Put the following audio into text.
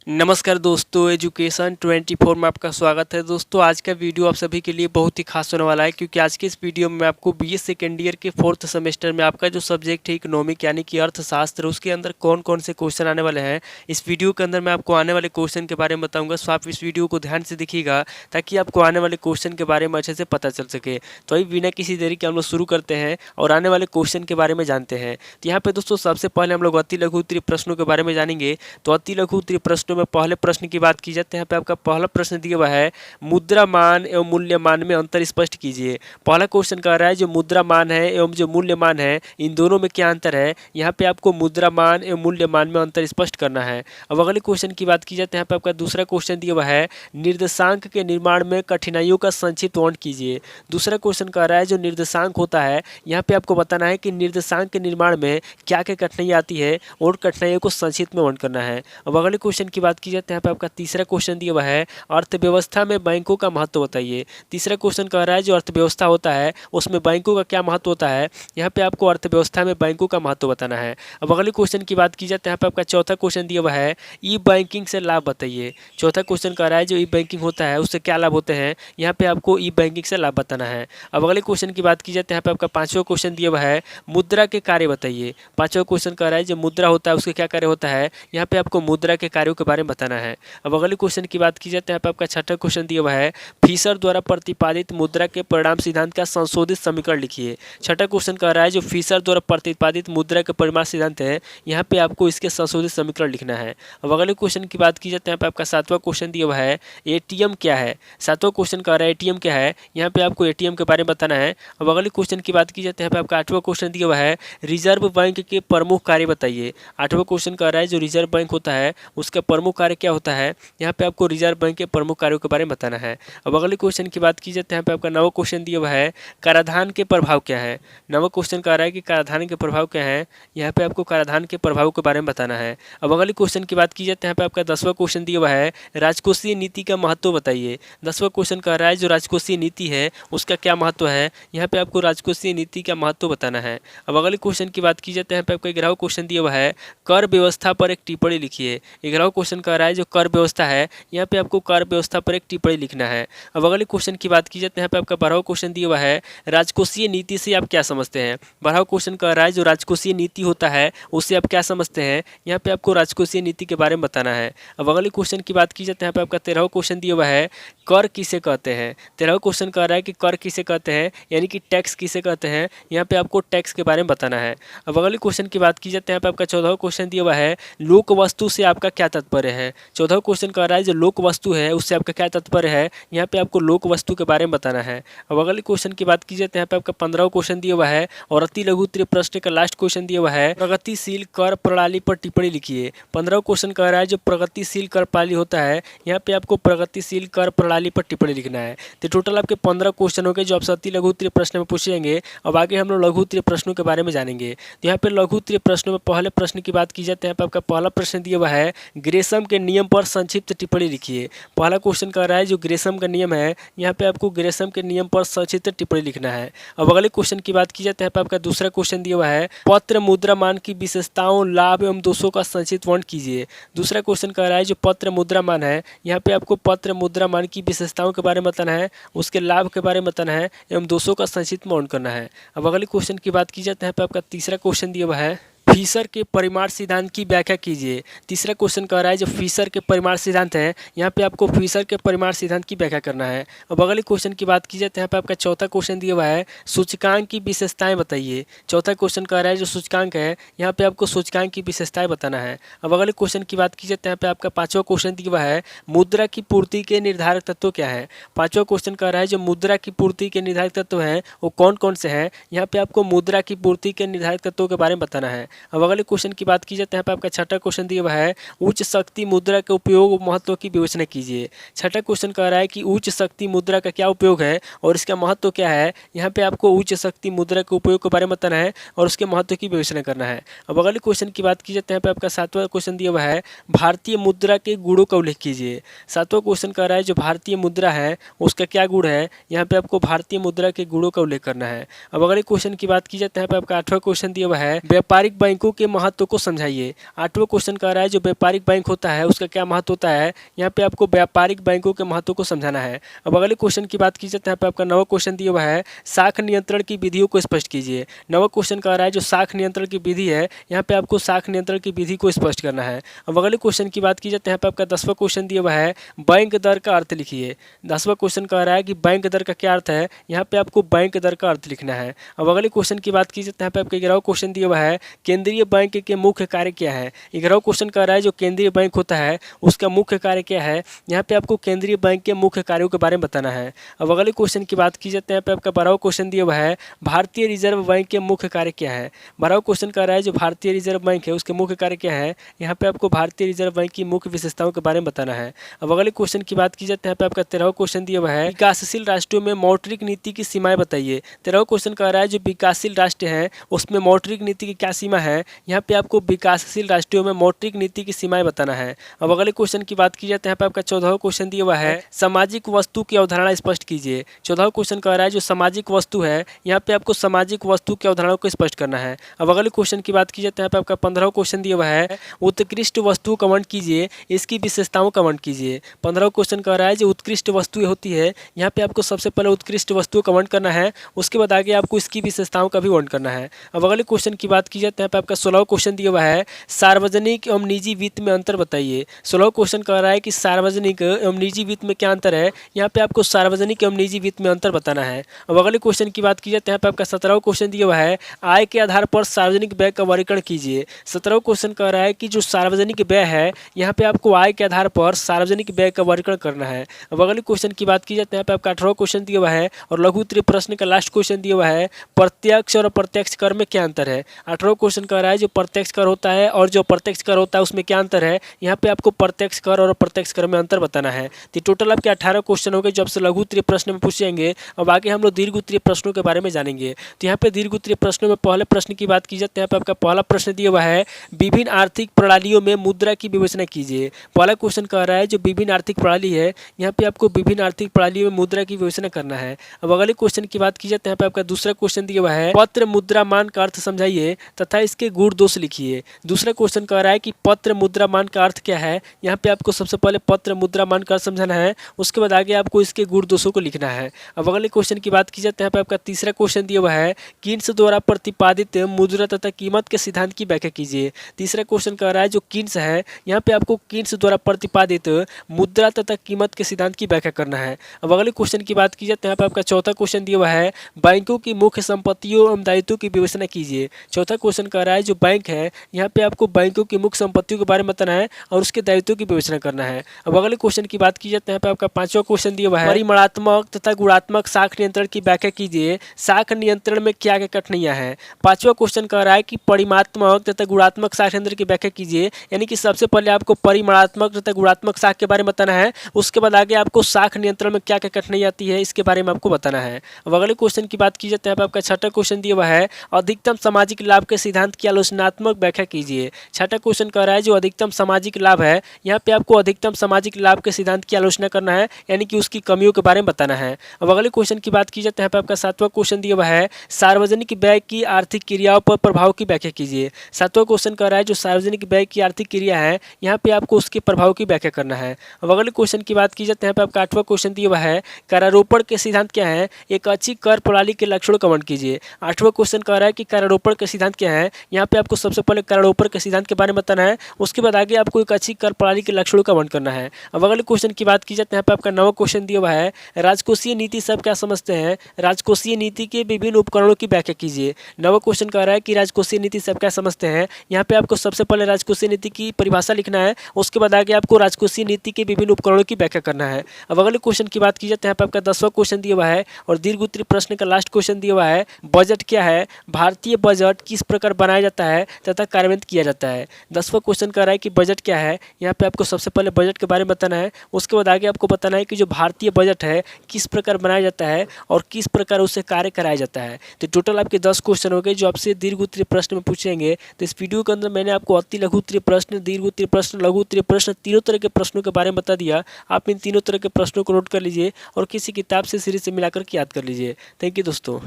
नमस्कार दोस्तों, एजुकेशन 24 में आपका स्वागत है। दोस्तों आज का वीडियो आप सभी के लिए बहुत ही खास होने वाला है, क्योंकि आज के इस वीडियो में मैं आपको बीए सेकेंड ईयर के 4th सेमेस्टर में आपका जो सब्जेक्ट है इकोनॉमिक यानी कि अर्थशास्त्र, उसके अंदर कौन कौन से क्वेश्चन आने वाले हैं, इस वीडियो के अंदर मैं आपको आने वाले क्वेश्चन के बारे में बताऊँगा। सो आप इस वीडियो को ध्यान से देखिएगा ताकि आपको आने वाले क्वेश्चन के बारे में अच्छे से पता चल सके। तो अभी बिना किसी देरी के हम लोग शुरू करते हैं और आने वाले क्वेश्चन के बारे में जानते हैं। तो यहाँ पे दोस्तों सबसे पहले हम लोग अति लघु उत्तरीय प्रश्नों के बारे में जानेंगे। तो अति लघु उत्तरीय प्रश्नों में पहले प्रश्न की बात की जाए तो यहाँ पे आपका पहला प्रश्न दिया हुआ है, मुद्रा मान एवं मूल्यमान में अंतर स्पष्ट कीजिए। पहला क्वेश्चन कह रहा है जो मुद्रा मान है एवं जो मूल्यमान है इन दोनों में क्या अंतर है। यहाँ पे आपको मुद्रा मान एवं मूल्यमान में अंतर स्पष्ट करना है। अब अगले क्वेश्चन की बात की जाए तो यहाँ पे आपका दूसरा क्वेश्चन दिया हुआ है, निर्देशांक के निर्माण में कठिनाइयों का संक्षिप्त वर्णन कीजिए। दूसरा क्वेश्चन कह रहा है जो निर्देशांक होता है, यहाँ पे आपको बताना है कि निर्देशांक के निर्माण में क्या क्या कठिनाई आती है और कठिनाइयों को संक्षिप्त में वर्णन करना है। अब अगले क्वेश्चन की बात की जाए तो यहाँ पे आपका तीसरा क्वेश्चन दिया हुआ है, अर्थव्यवस्था में बैंकों का महत्व बताइए। तीसरा क्वेश्चन कह रहा है जो अर्थव्यवस्था होता है उसमें बैंकों का क्या महत्व होता है। यहाँ पे आपको अर्थव्यवस्था में बैंकों का महत्व बताना है। अब अगले क्वेश्चन की बात की जाए तो यहाँ पे आपका चौथा क्वेश्चन दिया हुआ है, ई बैंकिंग से लाभ बताइए। चौथा क्वेश्चन कह रहा है जो ई बैंकिंग होता है उससे क्या लाभ होते हैं। यहाँ पे आपको ई बैंकिंग से लाभ बताना है। अब अगले क्वेश्चन की बात की जाए तो यहाँ पे आपका पांचवा क्वेश्चन दिया हुआ है, मुद्रा के कार्य बताइए। पांचवा क्वेश्चन कह रहा है जो मुद्रा होता है उसके क्या कार्य होता है। यहाँ पे आपको मुद्रा के कार्यों के बारे में बताना है। अब अगले क्वेश्चन की बात की जाए तो यहाँ पे आपका छठा क्वेश्चन दिया हुआ है, फिशर द्वारा प्रतिपादित मुद्रा के परिमाण सिद्धांत का संशोधित समीकरण लिखिए। छठा क्वेश्चन कह रहा है जो फिशर द्वारा प्रतिपादित मुद्रा के परिमाण सिद्धांत है, यहाँ पे आपको इसके संशोधित समीकरण लिखना है। अब अगले क्वेश्चन की बात की जाए तो यहाँ पे आपका सातवां क्वेश्चन दिया हुआ है, एटीएम क्या है। सातवां क्वेश्चन कह रहा है एटीएम क्या है, यहाँ पे आपको एटीएम के बारे में बताना है। अब अगले क्वेश्चन की बात की जाए तो यहाँ पे आपका आठवां क्वेश्चन दिया हुआ है, रिजर्व बैंक के प्रमुख कार्य बताइए। आठवां क्वेश्चन कह रहा है जो रिजर्व बैंक होता है उसका प्रमुख कार्य क्या होता है। यहाँ पे आपको रिजर्व बैंक के प्रमुख कार्यों के बारे में बताना है। अब अगले क्वेश्चन की बात की जाए तो यहाँ पे आपका नवा क्वेश्चन दिया हुआ है, कराधान के प्रभाव क्या है। नवा क्वेश्चन कह रहा है कि कराधान के प्रभाव क्या है, यहाँ पे आपको कराधान के प्रभाव के बारे में बताना है। अब अगले क्वेश्चन की बात की जाए तो यहाँ पे आपका 10वां क्वेश्चन दिया हुआ है, राजकोषीय नीति का महत्व बताइए। 10वां क्वेश्चन कह रहा है जो राजकोषीय नीति है उसका क्या महत्व है, यहाँ पे आपको राजकोषीय नीति का महत्व बताना है। अब अगले क्वेश्चन की बात की जाए तो यहाँ पे आपका 11वां क्वेश्चन दिया हुआ है, कर व्यवस्था पर एक टिप्पणी लिखिए। 11वां क्वेश्चन कह रहा है जो कर व्यवस्था है, यहाँ पे आपको कर व्यवस्था पर एक टिप्पणी लिखना है। अब अगले क्वेश्चन की बात की जाए तो यहाँ पे आपका 12वां क्वेश्चन दिया हुआ है, राजकोषीय नीति से आप क्या समझते हैं। 12वां क्वेश्चन कह रहा है जो राजकोषीय नीति होता है उससे आप क्या समझते हैं, यहाँ पे आपको राजकोषीय नीति के बारे में बताना है। अब अगले क्वेश्चन की बात की जाए तो यहाँ पे आपका 13वां क्वेश्चन दिया हुआ है, कर किसे कहते हैं। 13वां क्वेश्चन कह रहा है कि कर किसे कहते हैं, यानी कि टैक्स किसे कहते हैं, यहाँ पे आपको टैक्स के बारे में बताना है। अब अगले क्वेश्चन की बात की जाए तो यहाँ पे आपका 14वां क्वेश्चन दिया हुआ है, लोक वस्तु से आपका क्या तात्पर्य है। 14वां क्वेश्चन कह रहा है जो लोक वस्तु है उससे आपका क्या तात्पर्य है, यहाँ पे आपको लोक वस्तु के बारे में बताना है। अब अगले क्वेश्चन की बात की जाए तो यहाँ पे आपका 15वां क्वेश्चन दिया हुआ है और अति लघु उत्तरीय प्रश्न का लास्ट क्वेश्चन दिया हुआ है, प्रगतिशील कर प्रणाली पर टिप्पणी लिखिए। 15वां क्वेश्चन कह रहा है जो प्रगतिशील कर प्रणाली होता है, यहाँ पे आपको प्रगतिशील कर प्रणाली पर टिप्पणी लिखना है। तो टोटल आपके 15 क्वेश्चन हो गए जो आपसे अति लघु उत्तरीय प्रश्न में पूछेंगे। अब आगे हम लोग लघु उत्तरीय प्रश्नों के बारे में जानेंगे। तो यहाँ पे लघु उत्तरीय प्रश्नों में पहले प्रश्न की बात की जाए तो यहाँ पे आपका पहला प्रश्न दिया हुआ है, ग्रेसम के नियम पर संक्षिप्त टिप्पणी लिखिए। पहला क्वेश्चन कह रहा है जो ग्रेसम का नियम है, यहाँ पे आपको ग्रेसम के नियम पर संक्षिप्त टिप्पणी लिखना है। अब अगले क्वेश्चन की बात की जाए तो यहाँ पे आपका दूसरा क्वेश्चन दिया हुआ है, पत्र मुद्रा मान की विशेषताओं लाभ एवं दोषों का संक्षिप्त वर्णन कीजिए। दूसरा क्वेश्चन कह रहा है जो पत्र मुद्रा मान है, यहाँ पे आपको पत्र मुद्रा मान की विशेषताओं के बारे में बताना है, उसके लाभ के बारे में बताना है एवं दोषों का संक्षिप्त वर्णन करना है। अब अगले क्वेश्चन की बात की जाए तो यहाँ पे आपका तीसरा क्वेश्चन दिया हुआ है, फिशर के परिमाण सिद्धांत की व्याख्या कीजिए। तीसरा क्वेश्चन कह रहा है जो फिशर के परिमाण सिद्धांत है, यहाँ पे आपको फिशर के परिमाण सिद्धांत की व्याख्या करना है। अब अगले क्वेश्चन की बात की जाए तो यहाँ पे आपका चौथा क्वेश्चन दिया हुआ है, सूचकांक की विशेषताएं बताइए। चौथा क्वेश्चन कह रहा है जो सूचकांक है, यहाँ पे आपको सूचकांक की विशेषताएं बताना है। अब अगले क्वेश्चन की बात की जाए तो यहाँ पे आपका पांचवा क्वेश्चन दिया हुआ है, मुद्रा की पूर्ति के निर्धारक तत्व क्या है। पांचवा क्वेश्चन कह रहा है जो मुद्रा की पूर्ति के निर्धारक तत्व है वो कौन कौन से हैं, यहाँ पे आपको मुद्रा की पूर्ति के निर्धारक तत्वों के बारे में बताना है। अब अगले क्वेश्चन की बात की जाए तो यहाँ पे आपका छठा क्वेश्चन दिया हुआ है, उच्च शक्ति मुद्रा के उपयोग महत्व की विवेचना कीजिए। छठा क्वेश्चन कह रहा है कि उच्च शक्ति मुद्रा का क्या उपयोग है और इसका महत्व क्या है, यहाँ पे आपको उच्च शक्ति मुद्रा के उपयोग के बारे में बताना है और उसके महत्व की विवेचना करना है। अब अगले क्वेश्चन की बात की जाए तो यहाँ पे आपका सातवां क्वेश्चन दिया हुआ है, भारतीय मुद्रा के गुणों का उल्लेख कीजिए। सातवां क्वेश्चन कह रहा है जो भारतीय मुद्रा है उसका क्या गुण है, यहाँ पे आपको भारतीय मुद्रा के गुणों का उल्लेख करना है। अब अगले क्वेश्चन की बात की जाए तो यहाँ पे आपका आठवां क्वेश्चन दिया हुआ है, व्यापारिक बैंक बैंकों के महत्व को समझाइए। 8वां क्वेश्चन कह रहा है जो व्यापारिक बैंक होता है उसका क्या महत्व होता है। यहाँ पे आपको व्यापारिक बैंकों के महत्व को समझाना है। अब अगले क्वेश्चन की बात की जाए तो यहाँ पे आपका 9वां क्वेश्चन दिया हुआ है शाख नियंत्रण की विधियों को स्पष्ट कीजिए। 9वां क्वेश्चन कह रहा है जो शाख नियंत्रण की विधि है, यहाँ पे आपको शाख नियंत्रण की विधि को स्पष्ट करना है। अब अगले क्वेश्चन की बात की जाए तो यहाँ पे आपका 10वां क्वेश्चन दिया हुआ है बैंक दर का अर्थ लिखिए। 10वां क्वेश्चन कह रहा है कि बैंक दर का क्या अर्थ है, यहाँ पे आपको बैंक दर का अर्थ लिखना है। अब अगले क्वेश्चन की बात की जाए तो यहाँ पे आपका 11वां क्वेश्चन दिया हुआ है केंद्रीय बैंक के मुख्य कार्य क्या है। 11वां क्वेश्चन कह रहा है जो केंद्रीय बैंक होता है उसका मुख्य कार्य क्या है, यहाँ पे आपको केंद्रीय बैंक के मुख्य कार्यों के बारे में बताना है। अब अगले क्वेश्चन की बात की जाए तो यहाँ पे आपका 12वां क्वेश्चन दिया हुआ है भारतीय रिजर्व बैंक के मुख्य कार्य क्या है। 12वां क्वेश्चन कह रहा है जो भारतीय रिजर्व बैंक है उसके मुख्य कार्य क्या है, यहाँ पे आपको भारतीय रिजर्व बैंक की मुख्य विशेषताओं के बारे में बताना है। अब अगले क्वेश्चन की बात की जाए तो यहाँ पे आपका 13वां क्वेश्चन दिया हुआ है विकासशील राष्ट्रों में मौद्रिक नीति की सीमाएं बताइए। 13वां क्वेश्चन कह रहा है जो विकासशील राष्ट्र है उसमें मौद्रिक नीति की क्या सीमा है, यहाँ पे आपको विकासशील राष्ट्रों में मौद्रिक नीति की सीमाएं बताना है। अब अगले क्वेश्चन की बात की जाए तो यहाँ पे आपका 14वां क्वेश्चन दिया हुआ है सामाजिक वस्तु की अवधारणा स्पष्ट कीजिए। 14वां क्वेश्चन कह रहा है जो सामाजिक वस्तु है, यहाँ पे आपको सामाजिक वस्तु की अवधारणा को स्पष्ट करना है। अब अगले क्वेश्चन की बात की जाए तो यहाँ पे आपका 15वां क्वेश्चन दिया हुआ है उत्कृष्ट वस्तु का वर्णन कीजिए, इसकी विशेषताओं का वर्णन कीजिए। 15वां क्वेश्चन कह रहा है जो उत्कृष्ट वस्तु होती है, यहाँ पे आपको सबसे पहले उत्कृष्ट वस्तु का वर्णन करना है, उसके बाद आगे आपको इसकी विशेषताओं का भी वर्णन करना है। अब अगले क्वेश्चन की बात की जाए तो यहाँ पे आपका 16वां क्वेश्चन दिया हुआ है सार्वजनिक एवं निजी वित्त में अंतर बताइए। 16वां क्वेश्चन कह रहा है कि सार्वजनिक एवं निजी वित्त में क्या अंतर है, यहाँ पे आपको सार्वजनिक एवं निजी वित्त में अंतर बताना है। अब अगले क्वेश्चन की बात की जाए तो यहाँ पे आपका 17वां क्वेश्चन दिया हुआ है आय के आधार पर सार्वजनिक व्यय का वर्गीकरण कीजिए। 17वां क्वेश्चन कह रहा है कि जो सार्वजनिक व्यय है, यहाँ पे आपको आय के आधार पर सार्वजनिक व्यय का वर्गीकरण करना है। अब अगले क्वेश्चन की बात की जाए तो यहाँ पे आपका 18वां क्वेश्चन दिया हुआ है और लघु उत्तरीय प्रश्न का लास्ट क्वेश्चन दिया हुआ है प्रत्यक्ष और अप्रत्यक्ष कर में क्या अंतर है। 18वां क्वेश्चन कह रहा है जो प्रत्यक्ष कर होता है और जो अप्रत्यक्ष कर होता है उसमें क्या अंतर है, यहाँ पे आपको प्रत्यक्ष कर और अप्रत्यक्ष कर में अंतर बताना है। तो टोटल आपके 18 क्वेश्चन हो गए जो आपसे लघु उत्तरीय प्रश्न में पूछेंगे। अब आगे हम लोग दीर्घ उत्तरीय प्रश्नों के बारे में जानेंगे। तो यहाँ पे दीर्घ उत्तरीय प्रश्नों में पहले प्रश्न की बात की जाए तो यहाँ पे आपका पहला प्रश्न दिया हुआ है विभिन्न आर्थिक प्रणालियों में मुद्रा की विवेचना कीजिए। पहला क्वेश्चन कह रहा है जो विभिन्न आर्थिक प्रणाली है, यहाँ पे आपको विभिन्न आर्थिक प्रणालियों में मुद्रा की विवेचना करना है। अब अगले क्वेश्चन की बात की जाए तो यहाँ पे आपका दूसरा क्वेश्चन दिया हुआ है पत्र मुद्रा मान का अर्थ समझाइए तथा इसके गुण दोष लिखिए। दूसरा क्वेश्चन कह रहा है कि पत्र मुद्रा मान का अर्थ क्या है, यहाँ पे आपको सबसे पहले पत्र मुद्रा मान का अर्थ समझाना है, उसके बाद आगे आपको इसके गुण दोषों को लिखना है। अब अगले क्वेश्चन की बात की जाए तो यहाँ पे आपका तीसरा क्वेश्चन दिया हुआ है कीन्स द्वारा प्रतिपादित मुद्रा तथा कीमत के सिद्धांत की व्याख्या कीजिए। तीसरा क्वेश्चन कह रहा है जो कीन्स है, यहाँ पे आपको कीन्स द्वारा प्रतिपादित मुद्रा तथा कीमत के सिद्धांत की व्याख्या करना है। अब अगले क्वेश्चन की बात की जाए तो यहाँ पे आपका चौथा क्वेश्चन दिया हुआ है बैंकों की मुख्य संपत्तियों एवं दायित्वों की विवेचना कीजिए। चौथा क्वेश्चन कह रहा है जो बैंक है, यहाँ पे आपको बैंकों की मुख्य संपत्तियों के बारे में बताना है और उसके दायित्वों की विवेचना करना है। अब अगले क्वेश्चन की बात की जाए तो यहाँ पे आपका पांचवा क्वेश्चन दिया हुआ है परिमाणात्मक तथा गुणात्मक शाख नियंत्रण की व्याख्या कीजिए। शाख नियंत्रण में क्या क्या कठिनाइयां हैं। पांचवा क्वेश्चन कह रहा है कि परिमाणात्मक तथा गुणात्मक शाख नियंत्रण की व्याख्या कीजिए, यानी कि सबसे पहले आपको परिमाणात्मक तथा गुणात्मक शाख के बारे में बताना है, उसके बाद आगे आपको शाख नियंत्रण में क्या क्या कठिनाई आती है इसके बारे में आपको बताना है। अब अगले क्वेश्चन की बात की जाए तो यहाँ पे आपका छठा क्वेश्चन दिया हुआ है अधिकतम सामाजिक लाभ के सिद्धांत की आलोचनात्मक व्याख्या कीजिए। छठा क्वेश्चन कह रहा है जो अधिकतम सामाजिक लाभ है, यहाँ पे आपको अधिकतम सामाजिक लाभ के सिद्धांत की आलोचना करना है, यानी कि उसकी कमियों के बारे में बताना है। अब अगले क्वेश्चन की बात की जाए तो यहाँ पे आपका सातवां क्वेश्चन दिया हुआ है सार्वजनिक व्यय की आर्थिक क्रियाओं पर प्रभाव की व्याख्या कीजिए। सातवां क्वेश्चन कह रहा है जो सार्वजनिक व्यय की आर्थिक क्रिया है, यहाँ पे आपको उसके प्रभाव की व्याख्या करना है। अब अगले क्वेश्चन की बात की जाए तो यहाँ पे आपका आठवां क्वेश्चन दिया हुआ है करारोपण के सिद्धांत क्या है, एक अच्छी कर प्रणाली के लक्षणों का वर्णन कीजिए। आठवां क्वेश्चन कह रहा है कि करारोपण के सिद्धांत क्या है, यहाँ पे आपको सबसे पहले करारोपण के सिद्धांत के बारे में बताना है, उसके बाद आगे आपको एक अच्छी कर प्रणाली के लक्षणों का वर्णन करना है। अब अगले क्वेश्चन की बात की जाए तो यहाँ पे आपका नवा क्वेश्चन दिया हुआ है राजकोषीय नीति सब क्या समझते हैं, राजकोषीय नीति के विभिन्न उपकरणों की व्याख्या कीजिए। नवा क्वेश्चन कह रहा है कि राजकोषीय नीति सब क्या समझते हैं, यहाँ पे आपको सबसे पहले राजकोषीय नीति की परिभाषा लिखना है, उसके बाद आगे आपको राजकोषीय नीति के विभिन्न उपकरणों की व्याख्या करना है। अब अगले क्वेश्चन की बात की जाए तो यहाँ पे आपका 10वां क्वेश्चन दिया हुआ है और दीर्घ उत्तरीय प्रश्न का लास्ट क्वेश्चन दिया हुआ है बजट क्या है, भारतीय बजट किस प्रकार बनाया जाता है तथा कार्यान्वित किया जाता है। 10वां क्वेश्चन कह रहा है कि बजट क्या है, यहाँ पे आपको सबसे पहले बजट के बारे में बताना है, उसके बाद आगे आपको बताना है कि जो भारतीय बजट है किस प्रकार बनाया जाता है और किस प्रकार उससे कार्य कराया जाता है। तो टोटल आपके 10 क्वेश्चन हो गए जो आपसे दीर्घ उत्तरीय प्रश्न में पूछेंगे। तो इस वीडियो के अंदर मैंने आपको अति लघु उत्तरीय प्रश्न, दीर्घ उत्तरीय प्रश्न, लघु उत्तरीय प्रश्न तीनों तरह के प्रश्नों के बारे में बता दिया। आप इन तीनों तरह के प्रश्नों को नोट कर लीजिए और किसी किताब से सीरीज से मिलाकर याद कर लीजिए। थैंक यू दोस्तों।